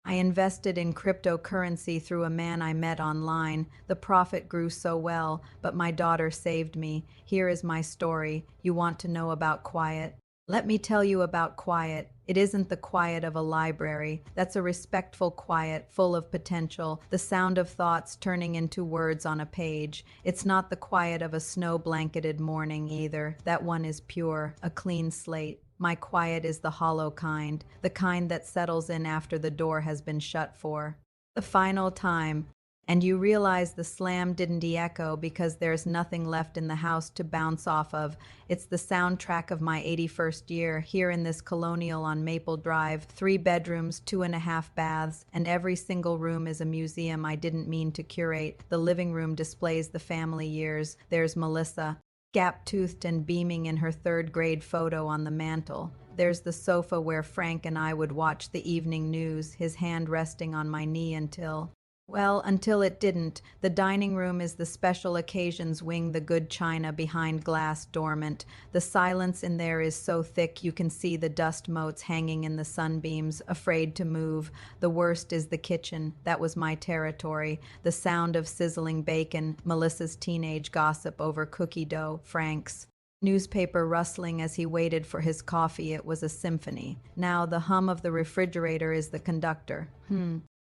I invested in cryptocurrency through a man I met online. The profit grew so well, but my daughter saved me. Here is my story. You want to know about quiet? Let me tell you about quiet. It isn't the quiet of a library. That's a respectful quiet, full of potential, the sound of thoughts turning into words on a page. It's not the quiet of a snow-blanketed morning either. That one is pure, a clean slate. My quiet is the hollow kind, the kind that settles in after the door has been shut for the final time. And you realize the slam didn't echo because there's nothing left in the house to bounce off of. It's the soundtrack of my 81st year, here in this colonial on Maple Drive, 3 bedrooms, 2.5 baths, and every single room is a museum I didn't mean to curate. The living room displays the family years. There's Melissa, gap-toothed and beaming in her third-grade photo on the mantel. There's the sofa where Frank and I would watch the evening news, his hand resting on my knee until it didn't. The dining room is the special occasions wing, the good china behind glass dormant. The silence in there is so thick you can see the dust motes hanging in the sunbeams, afraid to move. The worst is the kitchen. That was my territory. The sound of sizzling bacon, Melissa's teenage gossip over cookie dough, Frank's newspaper rustling as he waited for his coffee. It was a symphony. Now the hum of the refrigerator is the conductor.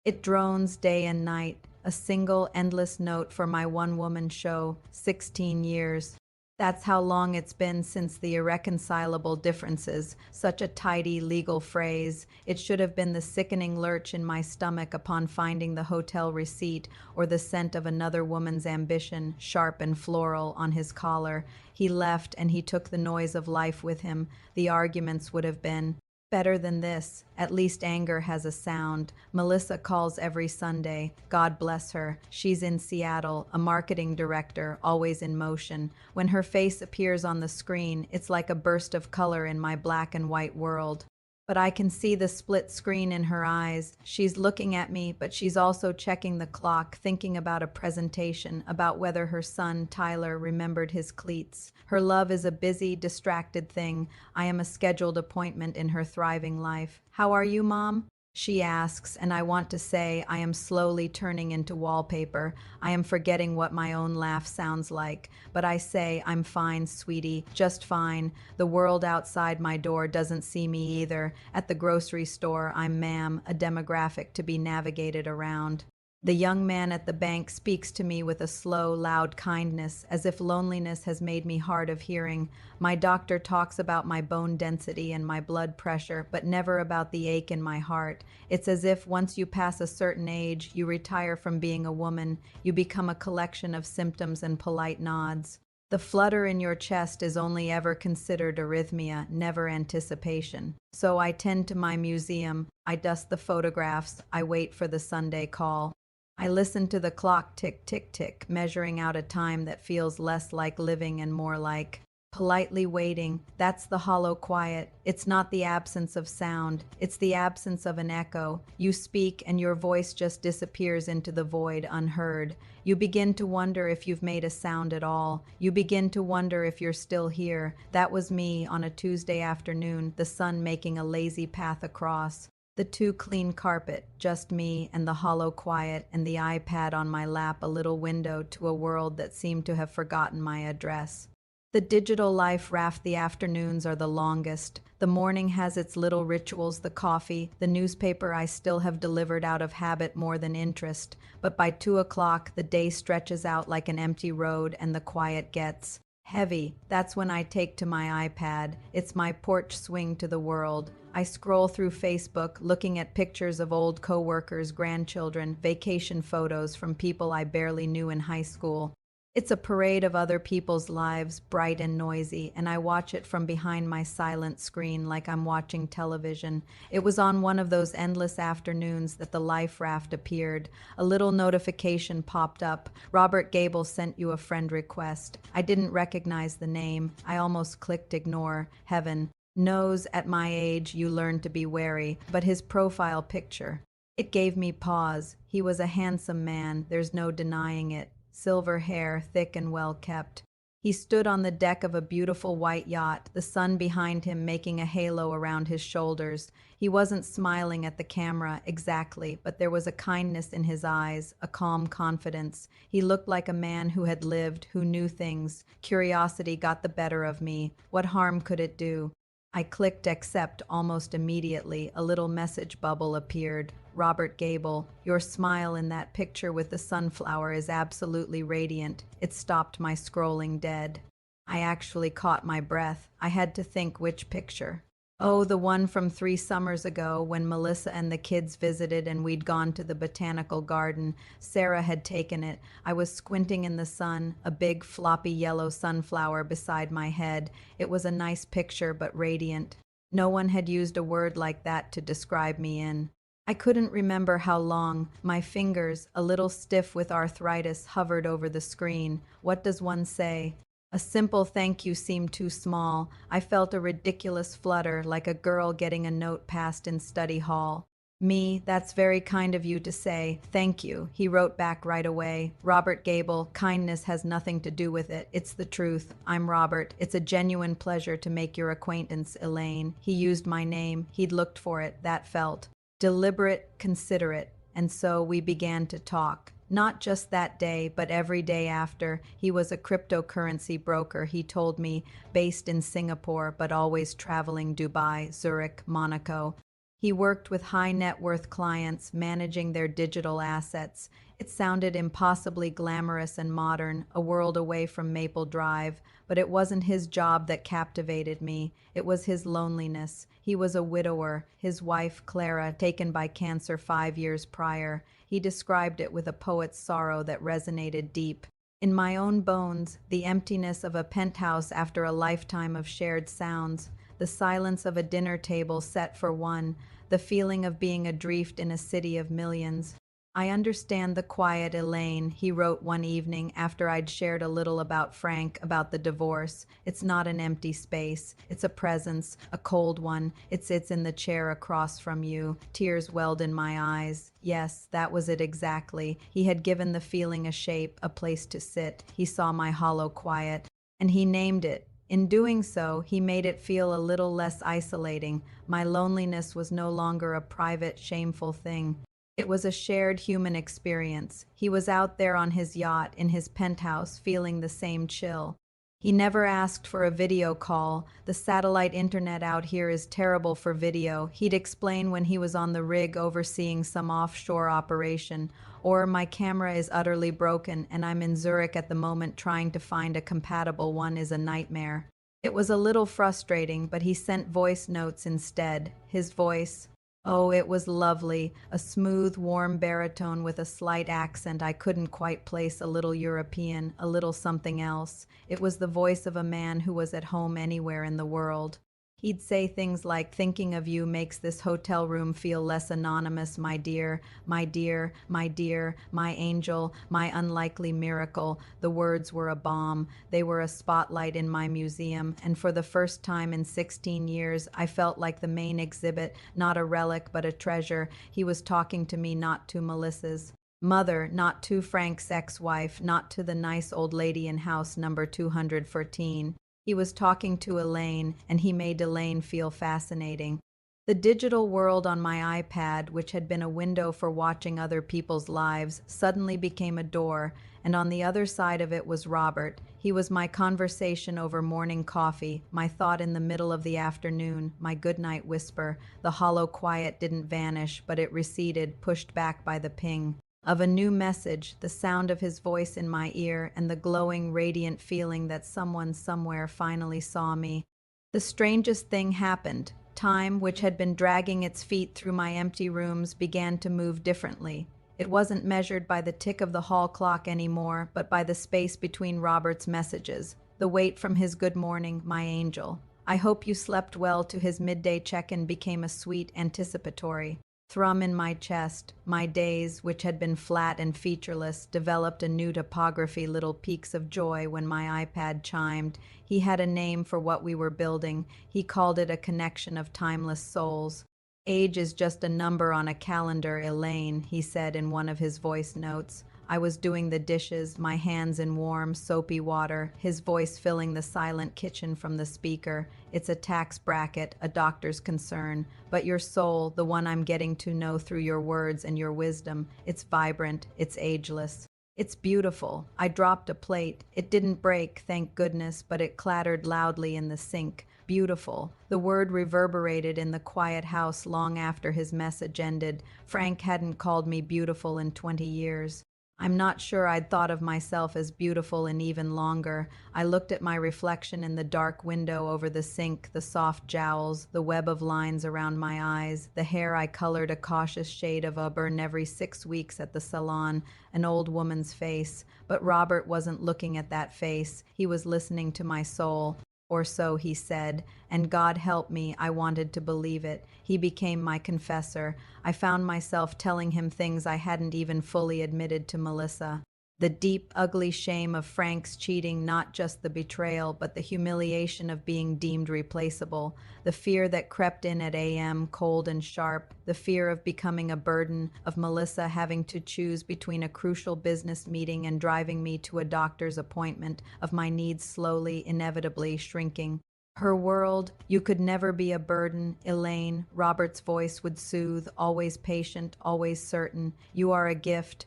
It drones day and night, a single endless note for my one-woman show, 16 years. That's how long it's been since the irreconcilable differences, such a tidy legal phrase. It should have been the sickening lurch in my stomach upon finding the hotel receipt, or the scent of another woman's ambition, sharp and floral, on his collar. He left, and he took the noise of life with him. The arguments would have been better than this. At least anger has a sound. Melissa calls every Sunday. God bless her. She's in Seattle, a marketing director, always in motion. When her face appears on the screen, it's like a burst of color in my black and white world. But I can see the split screen in her eyes. She's looking at me, but she's also checking the clock, thinking about a presentation, about whether her son, Tyler, remembered his cleats. Her love is a busy, distracted thing. I am a scheduled appointment in her thriving life. How are you, Mom? She asks, and I want to say I am slowly turning into wallpaper. I am forgetting what my own laugh sounds like. But I say, I'm fine, sweetie, just fine. The world outside my door doesn't see me either. At the grocery store, I'm ma'am, a demographic to be navigated around. The young man at the bank speaks to me with a slow, loud kindness, as if loneliness has made me hard of hearing. My doctor talks about my bone density and my blood pressure, but never about the ache in my heart. It's as if once you pass a certain age, you retire from being a woman. You become a collection of symptoms and polite nods. The flutter in your chest is only ever considered arrhythmia, never anticipation. So I tend to my museum. I dust the photographs. I wait for the Sunday call. I listen to the clock tick, tick, tick, measuring out a time that feels less like living and more like politely waiting. That's the hollow quiet. It's not the absence of sound. It's the absence of an echo. You speak and your voice just disappears into the void unheard. You begin to wonder if you've made a sound at all. You begin to wonder if you're still here. That was me on a Tuesday afternoon, the sun making a lazy path across. The too clean carpet, just me and the hollow quiet, and the iPad on my lap, a little window to a world that seemed to have forgotten my address. The digital life raft, the afternoons are the longest. The morning has its little rituals, the coffee, the newspaper I still have delivered out of habit more than interest. But by 2 o'clock, the day stretches out like an empty road and the quiet gets heavy. That's when I take to my iPad. It's my porch swing to the world. I scroll through Facebook, looking at pictures of old coworkers, grandchildren, vacation photos from people I barely knew in high school. It's a parade of other people's lives, bright and noisy, and I watch it from behind my silent screen like I'm watching television. It was on one of those endless afternoons that the life raft appeared. A little notification popped up. Robert Gable sent you a friend request. I didn't recognize the name. I almost clicked ignore. Heaven knows at my age you learn to be wary, but his profile picture, it gave me pause. He was a handsome man, there's no denying it. Silver hair, thick and well kept. He stood on the deck of a beautiful white yacht, the sun behind him making a halo around his shoulders. He wasn't smiling at the camera exactly, but there was a kindness in his eyes, a calm confidence. He looked like a man who had lived, who knew things. Curiosity got the better of me. What harm could it do? I clicked accept almost immediately. A little message bubble appeared. Robert Gable, your smile in that picture with the sunflower is absolutely radiant. It stopped my scrolling dead. I actually caught my breath. I had to think which picture. Oh, the one from 3 summers ago when Melissa and the kids visited and we'd gone to the botanical garden. Sarah had taken it. I was squinting in the sun, a big floppy yellow sunflower beside my head. It was a nice picture, but radiant. No one had used a word like that to describe me in. I couldn't remember how long. My fingers, a little stiff with arthritis, hovered over the screen. What does one say? A simple thank you seemed too small. I felt a ridiculous flutter, like a girl getting a note passed in study hall. Me, that's very kind of you to say. Thank you. He wrote back right away. Robert Gable, kindness has nothing to do with it. It's the truth. I'm Robert. It's a genuine pleasure to make your acquaintance, Elaine. He used my name. He'd looked for it. That felt deliberate, considerate. And so we began to talk. Not just that day, but every day after. He was a cryptocurrency broker, he told me, based in Singapore, but always traveling Dubai, Zurich, Monaco. He worked with high net worth clients, managing their digital assets. It sounded impossibly glamorous and modern, a world away from Maple Drive, but it wasn't his job that captivated me. It was his loneliness. He was a widower, his wife, Clara, taken by cancer 5 years prior. He described it with a poet's sorrow that resonated deep. In my own bones, the emptiness of a penthouse after a lifetime of shared sounds, the silence of a dinner table set for one, the feeling of being adrift in a city of millions. I understand the quiet, Elaine, he wrote one evening after I'd shared a little about Frank, about the divorce. It's not an empty space. It's a presence, a cold one. It sits in the chair across from you. Tears welled in my eyes. Yes, that was it exactly. He had given the feeling a shape, a place to sit. He saw my hollow quiet, and he named it. In doing so, he made it feel a little less isolating. My loneliness was no longer a private, shameful thing. It was a shared human experience. He was out there on his yacht, in his penthouse, feeling the same chill. He never asked for a video call. The satellite internet out here is terrible for video, he'd explain when he was on the rig overseeing some offshore operation. Or my camera is utterly broken and I'm in Zurich at the moment trying to find a compatible one is a nightmare. It was a little frustrating, but he sent voice notes instead. His voice, oh, it was lovely, a smooth, warm baritone with a slight accent I couldn't quite place, a little European, a little something else. It was the voice of a man who was at home anywhere in the world. He'd say things like, thinking of you makes this hotel room feel less anonymous, my dear, my dear, my dear, my angel, my unlikely miracle. The words were a balm. They were a spotlight in my museum, and for the first time in 16 years, I felt like the main exhibit, not a relic, but a treasure. He was talking to me, not to Melissa's mother, not to Frank's ex-wife, not to the nice old lady in house number 214. He was talking to Elaine, and he made Elaine feel fascinating. The digital world on my iPad, which had been a window for watching other people's lives, suddenly became a door, and on the other side of it was Robert. He was my conversation over morning coffee, my thought in the middle of the afternoon, my goodnight whisper. The hollow quiet didn't vanish, but it receded, pushed back by the ping of a new message, the sound of his voice in my ear, and the glowing, radiant feeling that someone somewhere finally saw me. The strangest thing happened. Time, which had been dragging its feet through my empty rooms, began to move differently. It wasn't measured by the tick of the hall clock anymore, but by the space between Robert's messages, the wait from his good morning, my angel. I hope you slept well to his midday check-in became a sweet, anticipatory thrum in my chest. My days, which had been flat and featureless, developed a new topography, little peaks of joy when my iPad chimed. He had a name for what we were building. He called it a connection of timeless souls. Age is just a number on a calendar, Elaine, he said in one of his voice notes. I was doing the dishes, my hands in warm, soapy water, his voice filling the silent kitchen from the speaker. It's a tax bracket, a doctor's concern, but your soul, the one I'm getting to know through your words and your wisdom, it's vibrant, it's ageless. It's beautiful. I dropped a plate. It didn't break, thank goodness, but it clattered loudly in the sink. Beautiful. The word reverberated in the quiet house long after his message ended. Frank hadn't called me beautiful in 20 years. I'm not sure I'd thought of myself as beautiful in even longer. I looked at my reflection in the dark window over the sink, the soft jowls, the web of lines around my eyes, the hair I colored a cautious shade of auburn every 6 weeks at the salon, an old woman's face. But Robert wasn't looking at that face. He was listening to my soul. Or so he said, and God help me, I wanted to believe it. He became my confessor. I found myself telling him things I hadn't even fully admitted to Melissa. The deep, ugly shame of Frank's cheating, not just the betrayal, but the humiliation of being deemed replaceable. The fear that crept in at AM, cold and sharp. The fear of becoming a burden, of Melissa having to choose between a crucial business meeting and driving me to a doctor's appointment, of my needs slowly, inevitably shrinking. Her world, you could never be a burden, Elaine, Robert's voice would soothe, always patient, always certain. You are a gift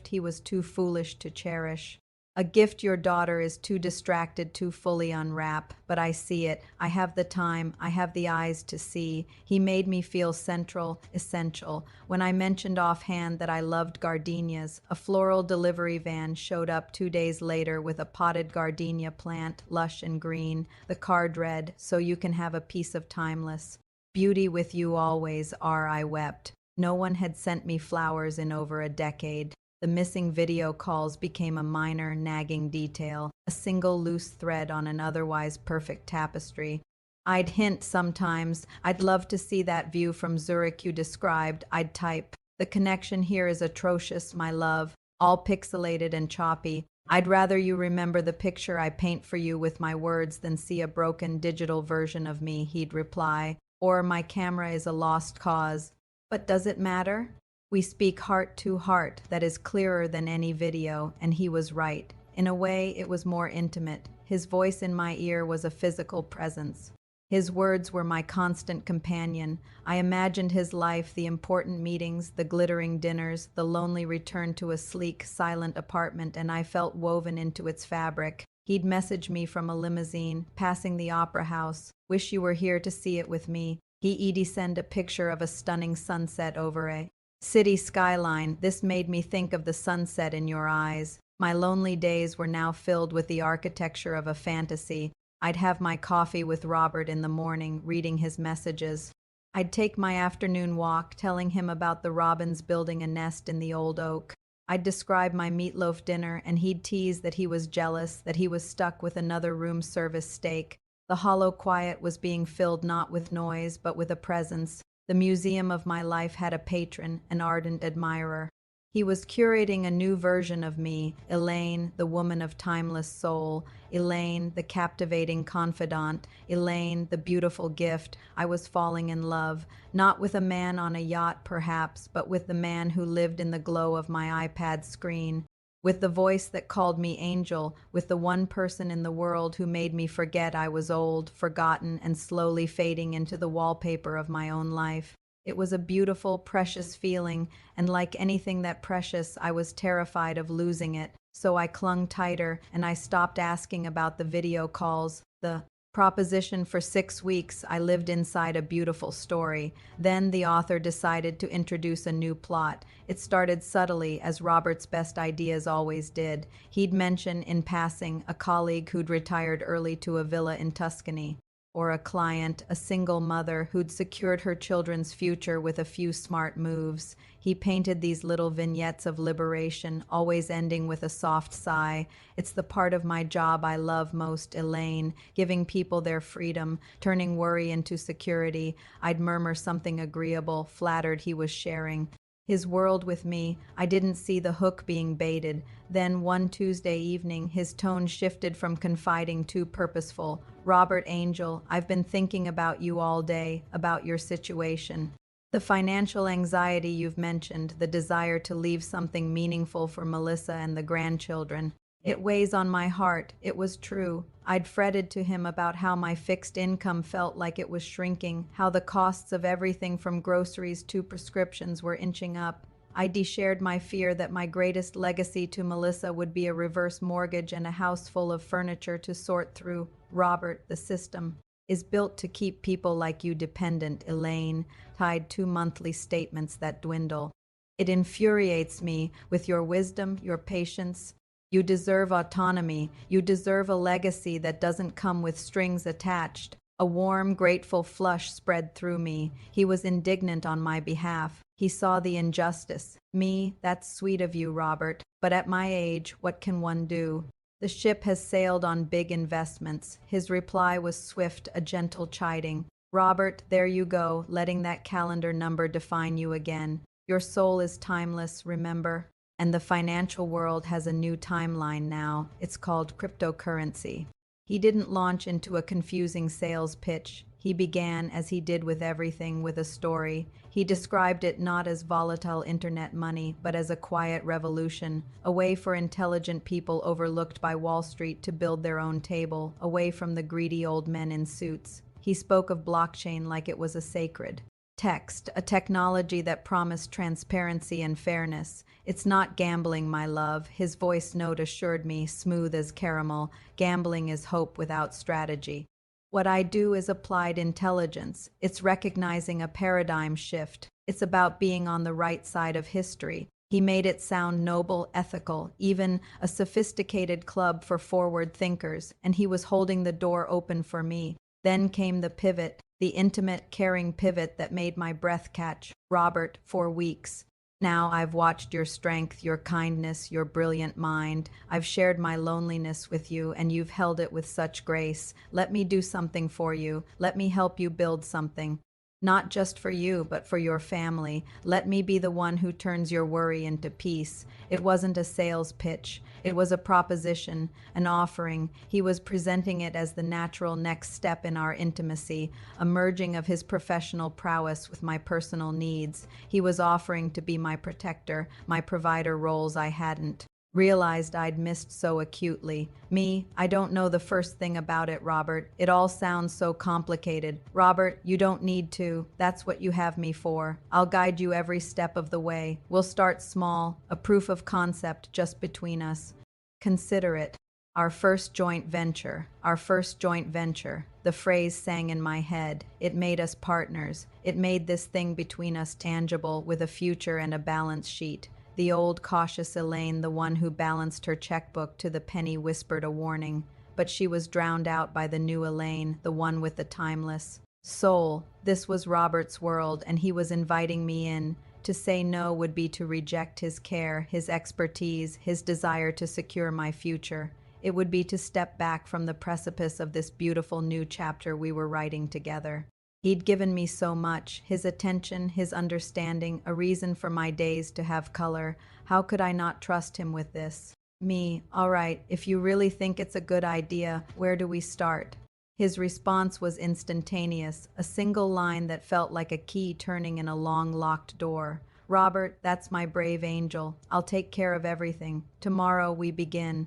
he was too foolish to cherish. A gift your daughter is too distracted to fully unwrap, but I see it. I have the time, I have the eyes to see. He made me feel central, essential. When I mentioned offhand that I loved gardenias, a floral delivery van showed up 2 days later with a potted gardenia plant, lush and green. The card read, "So you can have a piece of timeless beauty with you always." I wept. No one had sent me flowers in over a decade. The missing video calls became a minor, nagging detail, a single loose thread on an otherwise perfect tapestry. I'd hint sometimes, "I'd love to see that view from Zurich you described." I'd type, "The connection here is atrocious, my love, all pixelated and choppy. I'd rather you remember the picture I paint for you with my words than see a broken digital version of me," he'd reply. Or, "My camera is a lost cause." But does it matter? We speak heart to heart that is clearer than any video, and he was right. In a way, it was more intimate. His voice in my ear was a physical presence. His words were my constant companion. I imagined his life, the important meetings, the glittering dinners, the lonely return to a sleek, silent apartment, and I felt woven into its fabric. He'd message me from a limousine, passing the opera house. "Wish you were here to see it with me." He'd send a picture of a stunning sunset over a city skyline. "This made me think of the sunset in your eyes." My lonely days were now filled with the architecture of a fantasy. I'd have my coffee with Robert in the morning, reading his messages. I'd take my afternoon walk, telling him about the robins building a nest in the old oak. I'd describe my meatloaf dinner, and he'd tease that he was jealous, that he was stuck with another room service steak. The hollow quiet was being filled not with noise, but with a presence. The museum of my life had a patron, an ardent admirer. He was curating a new version of me, Elaine, the woman of timeless soul, Elaine, the captivating confidant, Elaine, the beautiful gift. I was falling in love, not with a man on a yacht perhaps, but with the man who lived in the glow of my iPad screen. With the voice that called me angel, with the one person in the world who made me forget I was old, forgotten, and slowly fading into the wallpaper of my own life. It was a beautiful, precious feeling, and like anything that precious, I was terrified of losing it. So I clung tighter, and I stopped asking about the video calls, the proposition. For 6 weeks, I lived inside a beautiful story. Then the author decided to introduce a new plot. It started subtly, as Robert's best ideas always did. He'd mention, in passing, a colleague who'd retired early to a villa in Tuscany, or a client, a single mother who'd secured her children's future with a few smart moves. He painted these little vignettes of liberation, always ending with a soft sigh. "It's the part of my job I love most, Elaine, giving people their freedom, turning worry into security." I'd murmur something agreeable, flattered he was sharing his world with me. I didn't see the hook being baited. Then one Tuesday evening, his tone shifted from confiding to purposeful. "Robert Angel, I've been thinking about you all day, about your situation." The financial anxiety you've mentioned, the desire to leave something meaningful for Melissa and the grandchildren. It weighs on my heart. It was true. I'd fretted to him about how my fixed income felt like it was shrinking, how the costs of everything from groceries to prescriptions were inching up. I shared my fear that my greatest legacy to Melissa would be a reverse mortgage and a house full of furniture to sort through. Robert, the system is built to keep people like you dependent, Elaine, tied to monthly statements that dwindle. It infuriates me with your wisdom, your patience. You deserve autonomy. You deserve a legacy that doesn't come with strings attached. A warm, grateful flush spread through me. He was indignant on my behalf. He saw the injustice. Me, that's sweet of you, Robert. But at my age, what can one do? The ship has sailed on big investments. His reply was swift, a gentle chiding. Robert, there you go, letting that calendar number define you again. Your soul is timeless, remember? And the financial world has a new timeline now. It's called cryptocurrency. He didn't launch into a confusing sales pitch. He began, as he did with everything, with a story. He described it not as volatile internet money, but as a quiet revolution, a way for intelligent people overlooked by Wall Street to build their own table, away from the greedy old men in suits. He spoke of blockchain like it was a sacred text, a technology that promised transparency and fairness. It's not gambling, my love, his voice note assured me, smooth as caramel. Gambling is hope without strategy. What I do is applied intelligence. It's recognizing a paradigm shift. It's about being on the right side of history. He made it sound noble, ethical, even a sophisticated club for forward thinkers, and he was holding the door open for me. Then came the pivot, the intimate, caring pivot that made my breath catch. Robert, for weeks. Now I've watched your strength, your kindness, your brilliant mind. I've shared my loneliness with you, and you've held it with such grace. Let me do something for you. Let me help you build something. Not just for you, but for your family. Let me be the one who turns your worry into peace. It wasn't a sales pitch. It was a proposition, an offering. He was presenting it as the natural next step in our intimacy, a merging of his professional prowess with my personal needs. He was offering to be my protector, my provider roles I hadn't realized I'd missed so acutely. Me, I don't know the first thing about it, Robert. It all sounds so complicated. Robert, you don't need to. That's what you have me for. I'll guide you every step of the way. We'll start small, a proof of concept just between us. Consider it. Our first joint venture. Our first joint venture. The phrase sang in my head. It made us partners. It made this thing between us tangible, with a future and a balance sheet. The old cautious Elaine, the one who balanced her checkbook to the penny, whispered a warning, but she was drowned out by the new Elaine, the one with the timeless soul. This was Robert's world, and he was inviting me in. To say no would be to reject his care, his expertise, his desire to secure my future. It would be to step back from the precipice of this beautiful new chapter we were writing together. He'd given me so much, his attention, his understanding, a reason for my days to have color. How could I not trust him with this? Me, all right, if you really think it's a good idea, where do we start? His response was instantaneous, a single line that felt like a key turning in a long locked door. Robert, that's my brave angel. I'll take care of everything. Tomorrow we begin.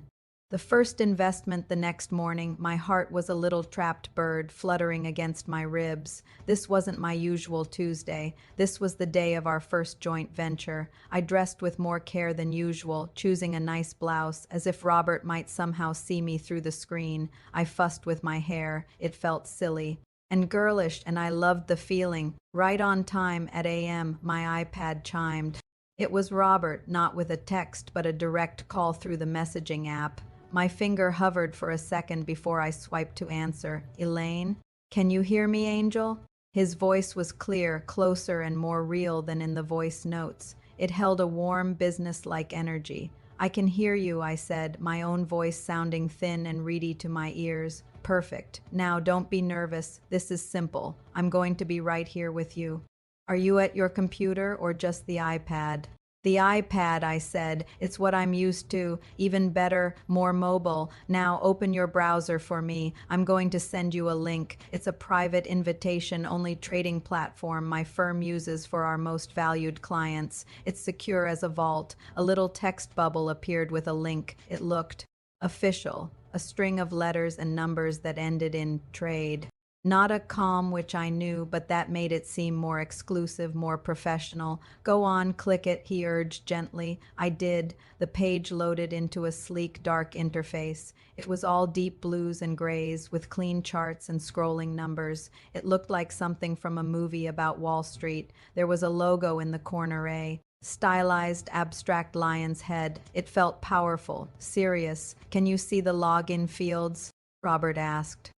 The first investment the next morning, my heart was a little trapped bird fluttering against my ribs. This wasn't my usual Tuesday. This was the day of our first joint venture. I dressed with more care than usual, choosing a nice blouse, as if Robert might somehow see me through the screen. I fussed with my hair. It felt silly and girlish, and I loved the feeling. Right on time at AM, my iPad chimed. It was Robert, not with a text, but a direct call through the messaging app. My finger hovered for a second before I swiped to answer. Elaine? Can you hear me, Angel? His voice was clear, closer and more real than in the voice notes. It held a warm, business-like energy. I can hear you, I said, my own voice sounding thin and reedy to my ears. Perfect. Now, don't be nervous. This is simple. I'm going to be right here with you. Are you at your computer or just the iPad? The iPad, I said. It's what I'm used to. Even better, more mobile. Now open your browser for me. I'm going to send you a link. It's a private invitation-only trading platform my firm uses for our most valued clients. It's secure as a vault. A little text bubble appeared with a link. It looked official. A string of letters and numbers that ended in trade. Not a calm, which I knew, but that made it seem more exclusive, more professional. Go on, click it, he urged gently. I did. The page loaded into a sleek, dark interface. It was all deep blues and grays, with clean charts and scrolling numbers. It looked like something from a movie about Wall Street. There was a logo in the corner, a stylized, abstract lion's head. It felt powerful, serious. Can you see the login fields? Robert asked.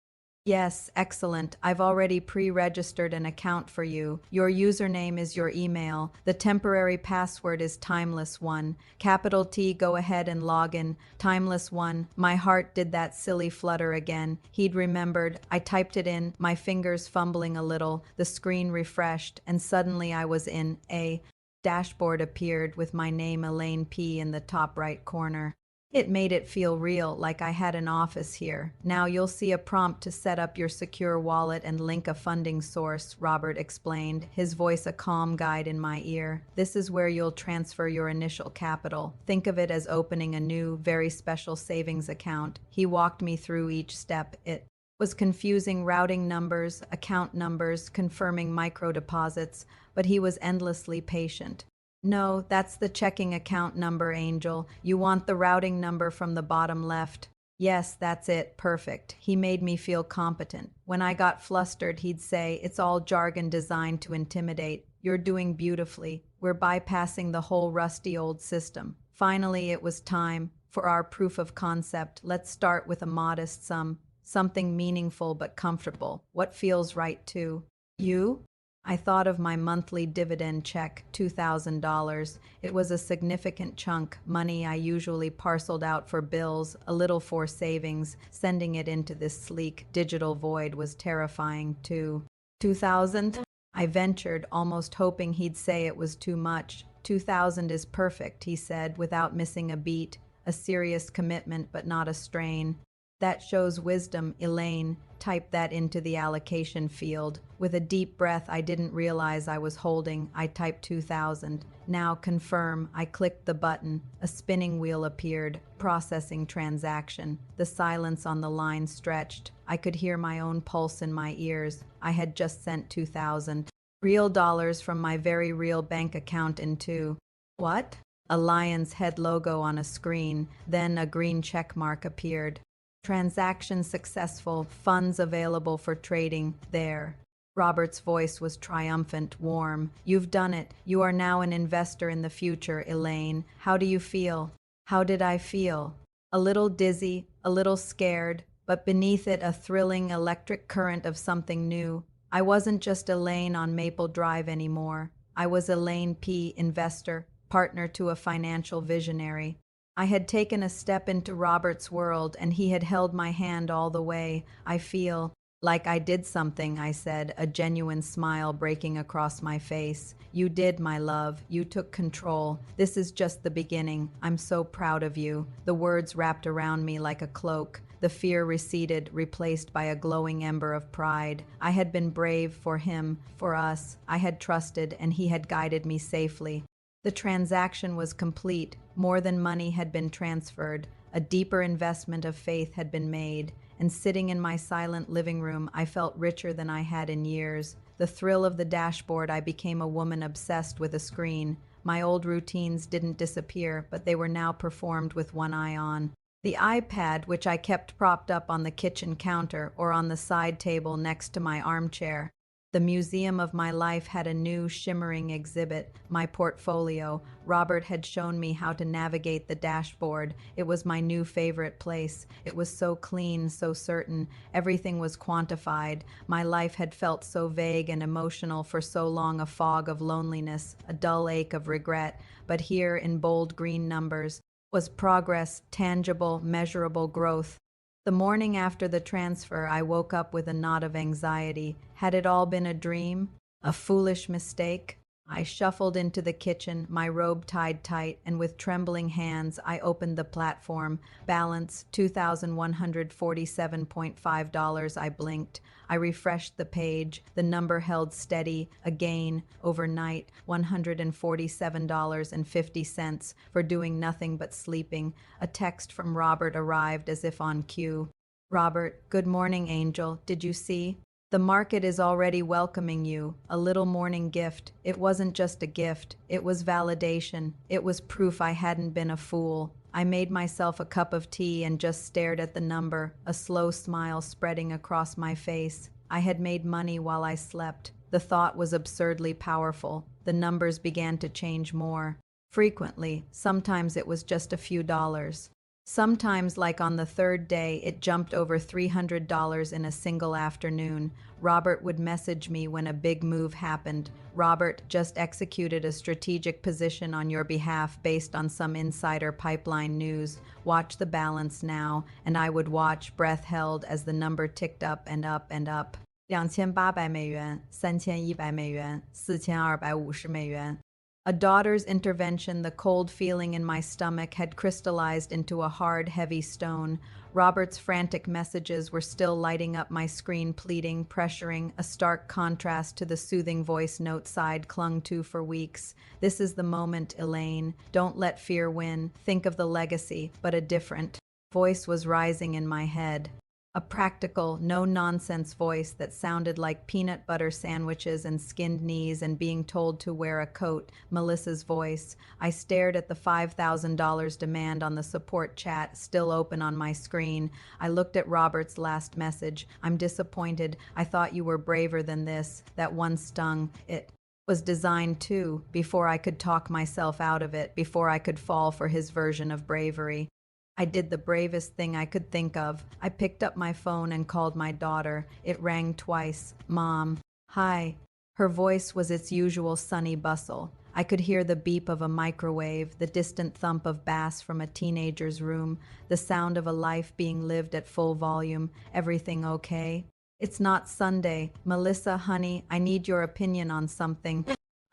Yes, excellent. I've already pre-registered an account for you. Your username is your email. The temporary password is Timeless One. Capital T, go ahead and log in. Timeless One. My heart did that silly flutter again. He'd remembered. I typed it in, my fingers fumbling a little. The screen refreshed, and suddenly I was in. A dashboard appeared with my name Elaine P. in the top right corner. It made it feel real, like I had an office here. Now you'll see a prompt to set up your secure wallet and link a funding source, Robert explained, his voice a calm guide in my ear. This is where you'll transfer your initial capital. Think of it as opening a new, very special savings account. He walked me through each step. It was confusing, routing numbers, account numbers, confirming micro deposits, but he was endlessly patient. No, that's the checking account number, Angel. You want the routing number from the bottom left. Yes, that's it. Perfect. He made me feel competent. When I got flustered, he'd say, it's all jargon designed to intimidate. You're doing beautifully. We're bypassing the whole rusty old system. Finally, it was time for our proof of concept. Let's start with a modest sum, something meaningful but comfortable. What feels right to you? I thought of my monthly dividend check, $2,000. It was a significant chunk, money I usually parceled out for bills, a little for savings. Sending it into this sleek, digital void was terrifying, too. 2,000? I ventured, almost hoping he'd say it was too much. 2,000 is perfect, he said, without missing a beat. A serious commitment, but not a strain. That shows wisdom, Elaine. Type that into the allocation field. With a deep breath I didn't realize I was holding, I typed 2,000. Now confirm. I clicked the button. A spinning wheel appeared. Processing transaction. The silence on the line stretched. I could hear my own pulse in my ears. I had just sent 2,000. Real dollars from my very real bank account into. What? A lion's head logo on a screen. Then a green check mark appeared. Transaction successful, funds available for trading, there. Robert's voice was triumphant, warm. You've done it. You are now an investor in the future, Elaine. How do you feel? How did I feel? A little dizzy, a little scared, but beneath it a thrilling electric current of something new. I wasn't just Elaine on Maple Drive anymore. I was Elaine P., investor, partner to a financial visionary. I had taken a step into Robert's world, and he had held my hand all the way. I feel like I did something, I said, a genuine smile breaking across my face. You did, my love. You took control. This is just the beginning. I'm so proud of you. The words wrapped around me like a cloak. The fear receded, replaced by a glowing ember of pride. I had been brave for him, for us. I had trusted, and he had guided me safely. The transaction was complete. More than money had been transferred. A deeper investment of faith had been made. And sitting in my silent living room, I felt richer than I had in years. The thrill of the dashboard, I became a woman obsessed with a screen. My old routines didn't disappear, but they were now performed with one eye on. The iPad, which I kept propped up on the kitchen counter or on the side table next to my armchair. The museum of my life had a new, shimmering exhibit, my portfolio. Robert had shown me how to navigate the dashboard. It was my new favorite place. It was so clean, so certain. Everything was quantified. My life had felt so vague and emotional for so long, a fog of loneliness, a dull ache of regret. But here, in bold green numbers, was progress, tangible, measurable growth. The morning after the transfer, I woke up with a knot of anxiety. Had it all been a dream? A foolish mistake? I shuffled into the kitchen, my robe tied tight, and with trembling hands, I opened the platform. Balance $2,147.5. I blinked. I refreshed the page. The number held steady. Again, overnight, $147.50 for doing nothing but sleeping. A text from Robert arrived as if on cue. Robert, good morning, Angel. Did you see? The market is already welcoming you, a little morning gift. It wasn't just a gift, it was validation. It was proof I hadn't been a fool. I made myself a cup of tea and just stared at the number, a slow smile spreading across my face. I had made money while I slept. The thought was absurdly powerful. The numbers began to change more. Frequently, sometimes it was just a few dollars. Sometimes, like on the third day, it jumped over $300 in a single afternoon. Robert would message me when a big move happened. Robert just executed a strategic position on your behalf based on some insider pipeline news. Watch the balance now, and I would watch, breath held, as the number ticked up and up and up. 2,800美元, 3,100美元, 4,250美元. A daughter's intervention, the cold feeling in my stomach had crystallized into a hard, heavy stone. Robert's frantic messages were still lighting up my screen, pleading, pressuring, a stark contrast to the soothing voice note I'd clung to for weeks. This is the moment, Elaine. Don't let fear win. Think of the legacy, but a different voice was rising in my head. A practical, no-nonsense voice that sounded like peanut butter sandwiches and skinned knees and being told to wear a coat. Melissa's voice. I stared at the $5,000 demand on the support chat, still open on my screen. I looked at Robert's last message. I'm disappointed. I thought you were braver than this. That one stung. It was designed too, before I could talk myself out of it, before I could fall for his version of bravery. I did the bravest thing I could think of. I picked up my phone and called my daughter. It rang twice. Mom. Hi. Her voice was its usual sunny bustle. I could hear the beep of a microwave, the distant thump of bass from a teenager's room, the sound of a life being lived at full volume. Everything okay? It's not Sunday. Melissa, honey, I need your opinion on something.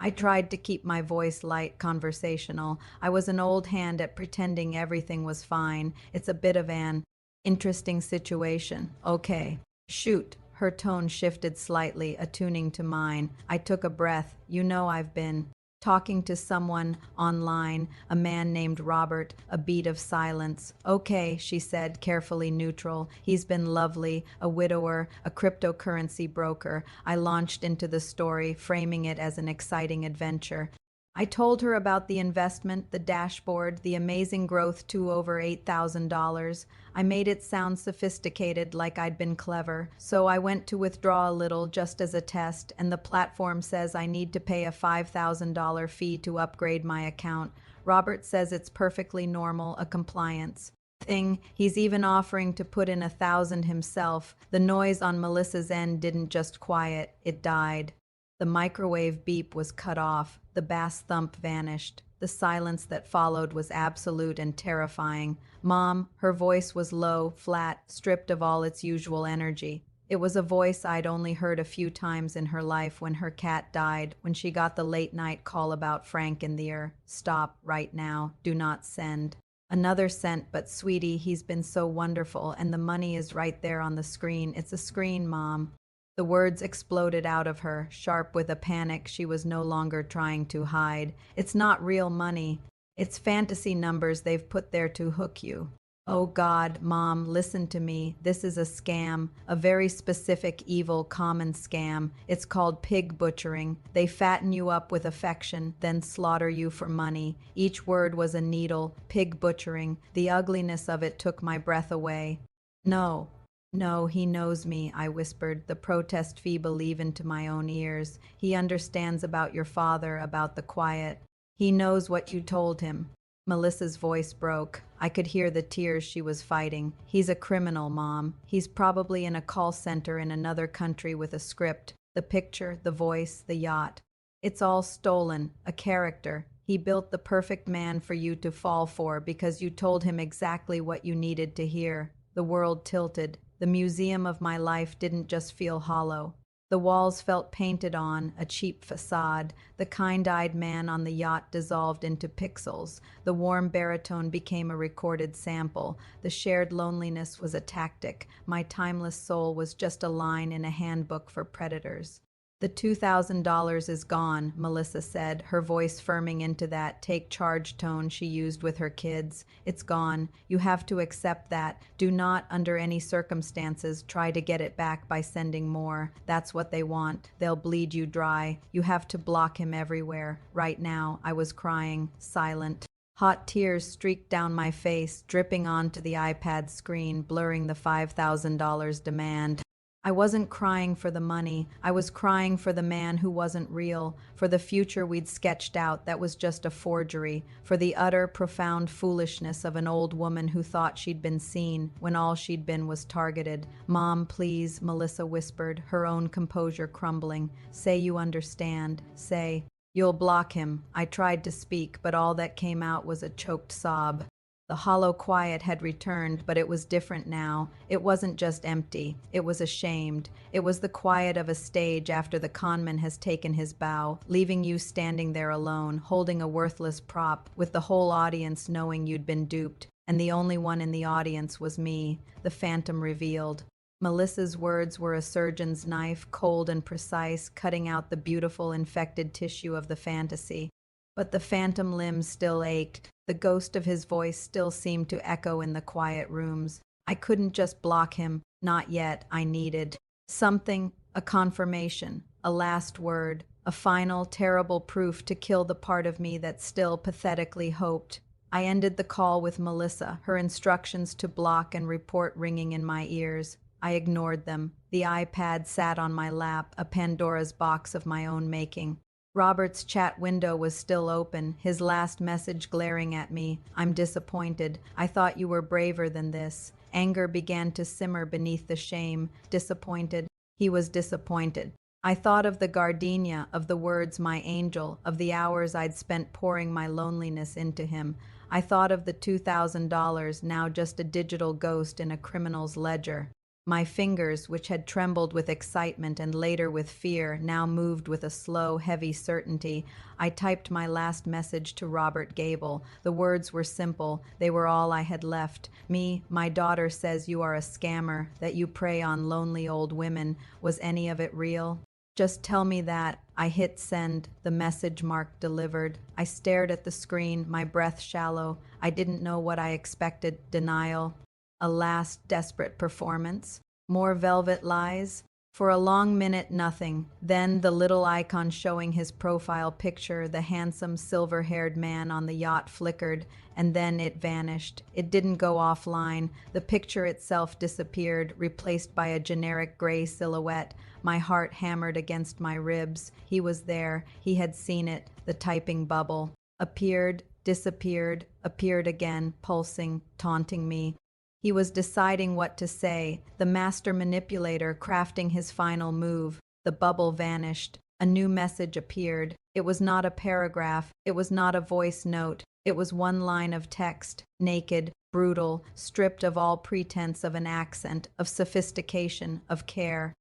I tried to keep my voice light, conversational. I was an old hand at pretending everything was fine. It's a bit of an interesting situation. Okay. Shoot. Her tone shifted slightly, attuning to mine. I took a breath. You know I've been talking to someone online, a man named Robert, a beat of silence. Okay, she said, carefully neutral. He's been lovely, a widower, a cryptocurrency broker. I launched into the story, framing it as an exciting adventure. I told her about the investment, the dashboard, the amazing growth to over $8,000. I made it sound sophisticated, like I'd been clever. So I went to withdraw a little just as a test, and the platform says I need to pay a $5,000 fee to upgrade my account. Robert says it's perfectly normal, a compliance thing. He's even offering to put in 1,000 himself. The noise on Melissa's end didn't just quiet, it died. The microwave beep was cut off. The bass thump vanished. The silence that followed was absolute and terrifying. Mom, her voice was low, flat, stripped of all its usual energy. It was a voice I'd only heard a few times in her life, when her cat died, when she got the late-night call about Frank in the ear. Stop, right now. Do not send. Another cent, but sweetie, he's been so wonderful, and the money is right there on the screen. It's a screen, Mom. The words exploded out of her, sharp with a panic she was no longer trying to hide. It's not real money. It's fantasy numbers they've put there to hook you. Oh God, Mom, listen to me. This is a scam, a very specific, evil, common scam. It's called pig butchering. They fatten you up with affection, then slaughter you for money. Each word was a needle. Pig butchering. The ugliness of it took my breath away. No. No, he knows me, I whispered, the protest feeble even to my own ears. He understands about your father, about the quiet. He knows what you told him. Melissa's voice broke. I could hear the tears she was fighting. He's a criminal, Mom. He's probably in a call center in another country with a script. The picture, the voice, the yacht. It's all stolen, a character. He built the perfect man for you to fall for because you told him exactly what you needed to hear. The world tilted. The museum of my life didn't just feel hollow. The walls felt painted on, a cheap facade. The kind-eyed man on the yacht dissolved into pixels. The warm baritone became a recorded sample. The shared loneliness was a tactic. My timeless soul was just a line in a handbook for predators. The $2,000 is gone, Melissa said, her voice firming into that take charge tone she used with her kids. It's gone. You have to accept that. Do not, under any circumstances, try to get it back by sending more. That's what they want. They'll bleed you dry. You have to block him everywhere. Right now, I was crying, silent. Hot tears streaked down my face, dripping onto the iPad screen, blurring the $5,000 demand. I wasn't crying for the money. I was crying for the man who wasn't real, for the future we'd sketched out that was just a forgery, for the utter, profound foolishness of an old woman who thought she'd been seen when all she'd been was targeted. "Mom, please," Melissa whispered, her own composure crumbling. "Say you understand. Say, you'll block him." I tried to speak, but all that came out was a choked sob. The hollow quiet had returned, but it was different now. It wasn't just empty. It was ashamed. It was the quiet of a stage after the conman has taken his bow, leaving you standing there alone, holding a worthless prop, with the whole audience knowing you'd been duped. And the only one in the audience was me, the phantom revealed. Melissa's words were a surgeon's knife, cold and precise, cutting out the beautiful infected tissue of the fantasy. But the phantom limbs still ached. The ghost of his voice still seemed to echo in the quiet rooms. I couldn't just block him. Not yet. I needed something, a confirmation, a last word, a final, terrible proof to kill the part of me that still pathetically hoped. I ended the call with Melissa, her instructions to block and report ringing in my ears. I ignored them. The iPad sat on my lap, a Pandora's box of my own making. Robert's chat window was still open, his last message glaring at me. "I'm disappointed. I thought you were braver than this." Anger began to simmer beneath the shame. Disappointed. He was disappointed. I thought of the gardenia, of the words "my angel," of the hours I'd spent pouring my loneliness into him. I thought of the $2,000, now just a digital ghost in a criminal's ledger. My fingers, which had trembled with excitement and later with fear, now moved with a slow, heavy certainty. I typed my last message to Robert Gable. The words were simple. They were all I had left. My daughter says you are a scammer, that you prey on lonely old women. Was any of it real? Just tell me that. I hit send. The message mark delivered. I stared at the screen, my breath shallow. I didn't know what I expected. Denial. A last desperate performance. More velvet lies. For a long minute, nothing. Then the little icon showing his profile picture, the handsome silver-haired man on the yacht flickered, and then it vanished. It didn't go offline. The picture itself disappeared, replaced by a generic gray silhouette. My heart hammered against my ribs. He was there. He had seen it. The typing bubble. Appeared, disappeared, appeared again, pulsing, taunting me. He was deciding what to say, the master manipulator crafting his final move. The bubble vanished. A new message appeared. It was not a paragraph. It was not a voice note. It was one line of text, naked, brutal, stripped of all pretense of an accent, of sophistication, of care.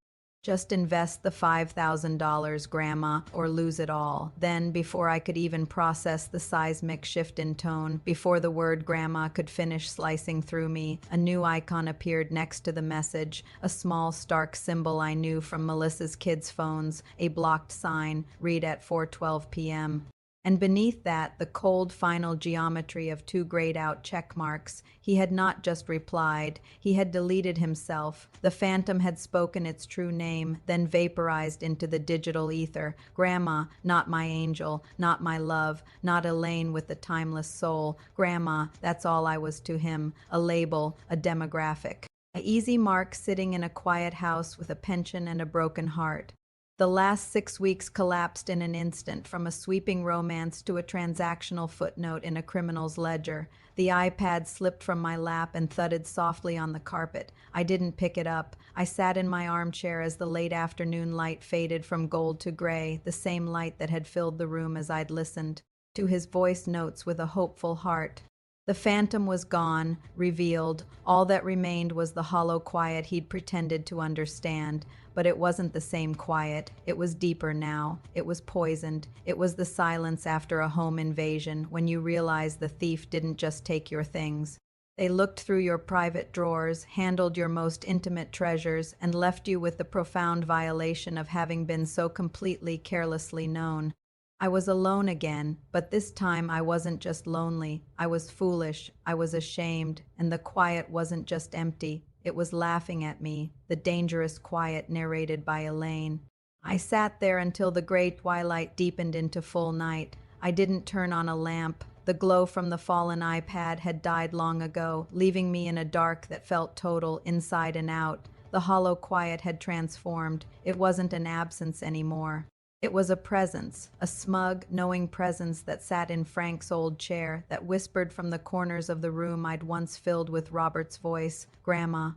Just invest the $5,000, Grandma, or lose it all. Then, before I could even process the seismic shift in tone, before the word Grandma could finish slicing through me, a new icon appeared next to the message, a small, stark symbol I knew from Melissa's kids' phones, a blocked sign, read at 4:12 p.m. And beneath that, the cold final geometry of two grayed-out check marks. He had not just replied, he had deleted himself. The phantom had spoken its true name, then vaporized into the digital ether. Grandma, not my angel, not my love, not Elaine with the timeless soul. Grandma, that's all I was to him, a label, a demographic. A easy mark sitting in a quiet house with a pension and a broken heart. The last 6 weeks collapsed in an instant, from a sweeping romance to a transactional footnote in a criminal's ledger. The iPad slipped from my lap and thudded softly on the carpet. I didn't pick it up. I sat in my armchair as the late afternoon light faded from gold to gray, the same light that had filled the room as I'd listened to his voice notes with a hopeful heart. The phantom was gone, revealed. All that remained was the hollow quiet he'd pretended to understand. But it wasn't the same quiet. It was deeper now. It was poisoned. It was the silence after a home invasion, when you realize the thief didn't just take your things. They looked through your private drawers, handled your most intimate treasures, and left you with the profound violation of having been so completely carelessly known. I was alone again, but this time I wasn't just lonely. I was foolish, I was ashamed, and the quiet wasn't just empty. It was laughing at me, the dangerous quiet narrated by Elaine. I sat there until the gray twilight deepened into full night. I didn't turn on a lamp. The glow from the fallen iPad had died long ago, leaving me in a dark that felt total, inside and out. The hollow quiet had transformed. It wasn't an absence anymore. It was a presence, a smug, knowing presence that sat in Frank's old chair, that whispered from the corners of the room I'd once filled with Robert's voice, "Grandma."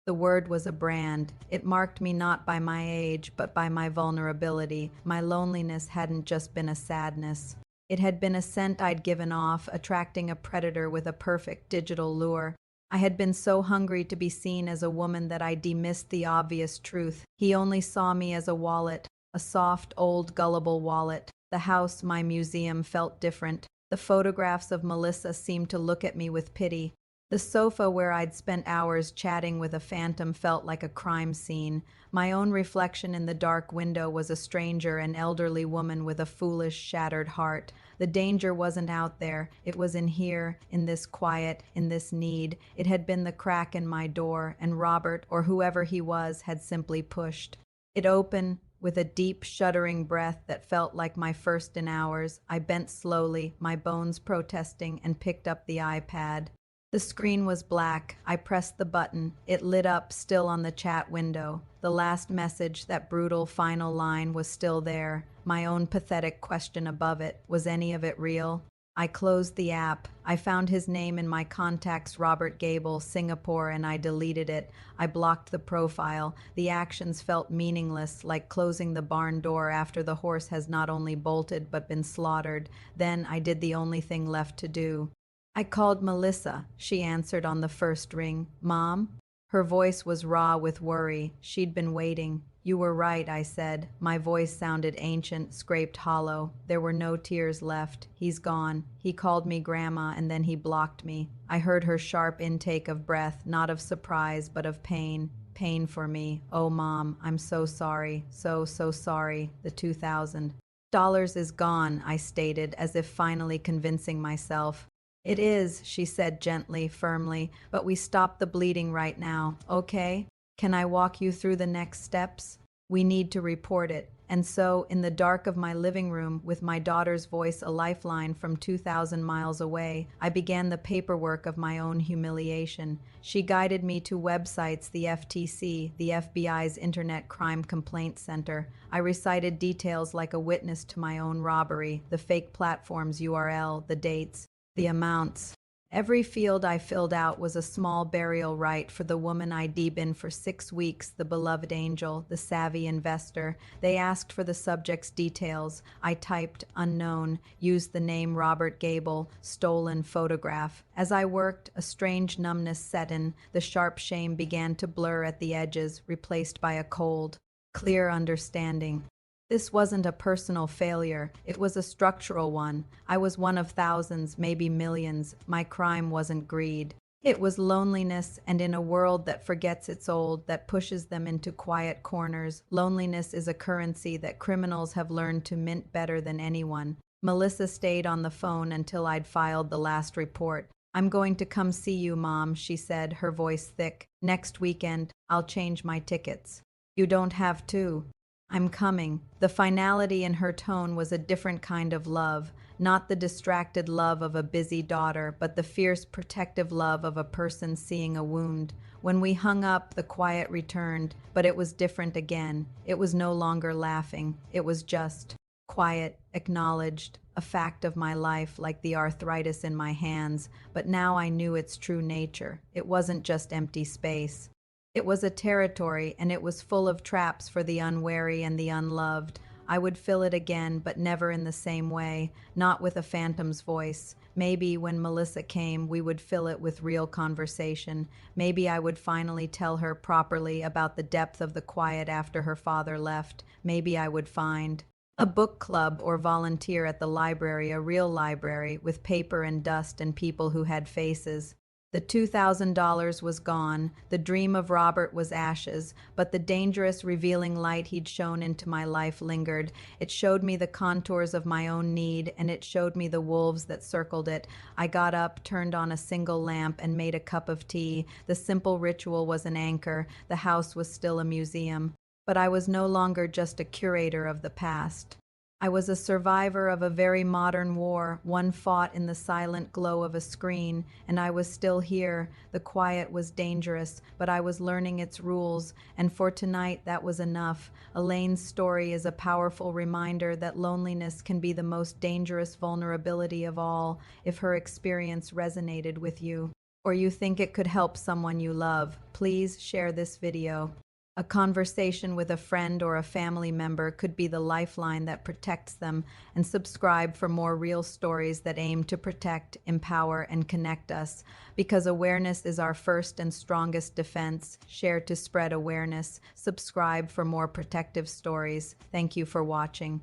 The word was a brand. It marked me not by my age, but by my vulnerability. My loneliness hadn't just been a sadness. It had been a scent I'd given off, attracting a predator with a perfect digital lure. I had been so hungry to be seen as a woman that I dismissed the obvious truth. He only saw me as a wallet. A soft, old, gullible wallet. The house, my museum, felt different. The photographs of Melissa seemed to look at me with pity. The sofa where I'd spent hours chatting with a phantom felt like a crime scene. My own reflection in the dark window was a stranger, an elderly woman with a foolish, shattered heart. The danger wasn't out there. It was in here, in this quiet, in this need. It had been the crack in my door, and Robert, or whoever he was, had simply pushed it open. With a deep, shuddering breath that felt like my first in hours, I bent slowly, my bones protesting, and picked up the iPad. The screen was black. I pressed the button. It lit up, still on the chat window. The last message, that brutal final line, was still there. My own pathetic question above it. Was any of it real? I closed the app. I found his name in my contacts, Robert Gable, Singapore, and I deleted it. I blocked the profile. The actions felt meaningless, like closing the barn door after the horse has not only bolted but been slaughtered. Then I did the only thing left to do. I called Melissa. She answered on the first ring. "Mom?" Her voice was raw with worry. She'd been waiting. "You were right," I said. My voice sounded ancient, scraped hollow. There were no tears left. "He's gone." He called me Grandma, and then he blocked me. I heard her sharp intake of breath, not of surprise, but of pain. Pain for me. "Oh, Mom, I'm so sorry. So sorry." The $2,000 is gone, I stated, as if finally convincing myself. "It is," she said gently, firmly, "but we stopped the bleeding right now, okay? Can I walk you through the next steps? We need to report it." And so, in the dark of my living room, with my daughter's voice a lifeline from 2,000 miles away, I began the paperwork of my own humiliation. She guided me to websites, the FTC, the FBI's Internet Crime Complaint Center. I recited details like a witness to my own robbery, the fake platform's URL, the dates, the amounts. Every field I filled out was a small burial rite for the woman I'd been for 6 weeks, the beloved angel, the savvy investor. They asked for the subject's details. I typed unknown, used the name Robert Gable, stolen photograph. As I worked, a strange numbness set in. The sharp shame began to blur at the edges, replaced by a cold, clear understanding. This wasn't a personal failure. It was a structural one. I was one of thousands, maybe millions. My crime wasn't greed. It was loneliness, and in a world that forgets its old, that pushes them into quiet corners, loneliness is a currency that criminals have learned to mint better than anyone. Melissa stayed on the phone until I'd filed the last report. "I'm going to come see you, Mom," she said, her voice thick. "Next weekend. I'll change my tickets." "You don't have to." "I'm coming." The finality in her tone was a different kind of love, not the distracted love of a busy daughter, but the fierce, protective love of a person seeing a wound. When we hung up, the quiet returned, but it was different again. It was no longer laughing. It was just quiet, acknowledged, a fact of my life, like the arthritis in my hands, but now I knew its true nature. It wasn't just empty space. It was a territory, and it was full of traps for the unwary and the unloved. I would fill it again, but never in the same way, not with a phantom's voice. Maybe when Melissa came, we would fill it with real conversation. Maybe I would finally tell her properly about the depth of the quiet after her father left. Maybe I would find a book club or volunteer at the library, a real library, with paper and dust and people who had faces. The $2,000 was gone, the dream of Robert was ashes, but the dangerous, revealing light he'd shown into my life lingered. It showed me the contours of my own need, and it showed me the wolves that circled it. I got up, turned on a single lamp, and made a cup of tea. The simple ritual was an anchor. The house was still a museum. But I was no longer just a curator of the past. I was a survivor of a very modern war, one fought in the silent glow of a screen, and I was still here. The quiet was dangerous, but I was learning its rules, and for tonight that was enough. Elaine's story is a powerful reminder that loneliness can be the most dangerous vulnerability of all if her experience resonated with you, or you think it could help someone you love. Please share this video. A conversation with a friend or a family member could be the lifeline that protects them, and subscribe for more real stories that aim to protect, empower, and connect us. Because awareness is our first and strongest defense. Share to spread awareness. Subscribe for more protective stories. Thank you for watching.